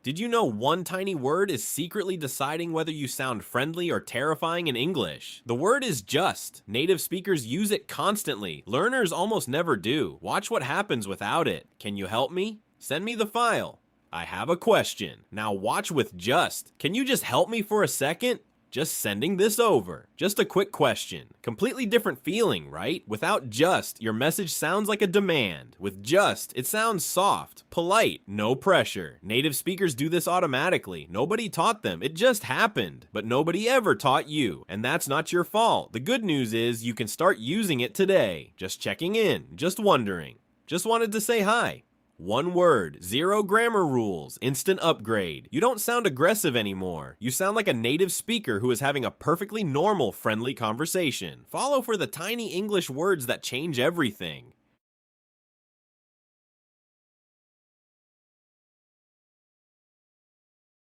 Did you know one tiny word is secretly deciding whether you sound friendly or terrifying in English? The word is just. Native speakers use it constantly. Learners almost never do. Watch what happens without it. Can you help me? Send me the file. I have a question. Now watch with just. Can you just help me for a second? Just sending this over. Just a quick question. Completely different feeling, right? Without just, your message sounds like a demand. With just, it sounds soft, polite, no pressure. Native speakers do this automatically. Nobody taught them. It just happened. But nobody ever taught you. And that's not your fault. The good news is you can start using it today. Just checking in. Just wondering. Just wanted to say hi. One word, zero grammar rules, instant upgrade. You don't sound aggressive anymore. You sound like a native speaker who is having a perfectly normal, friendly conversation. Follow for the tiny English words that change everything.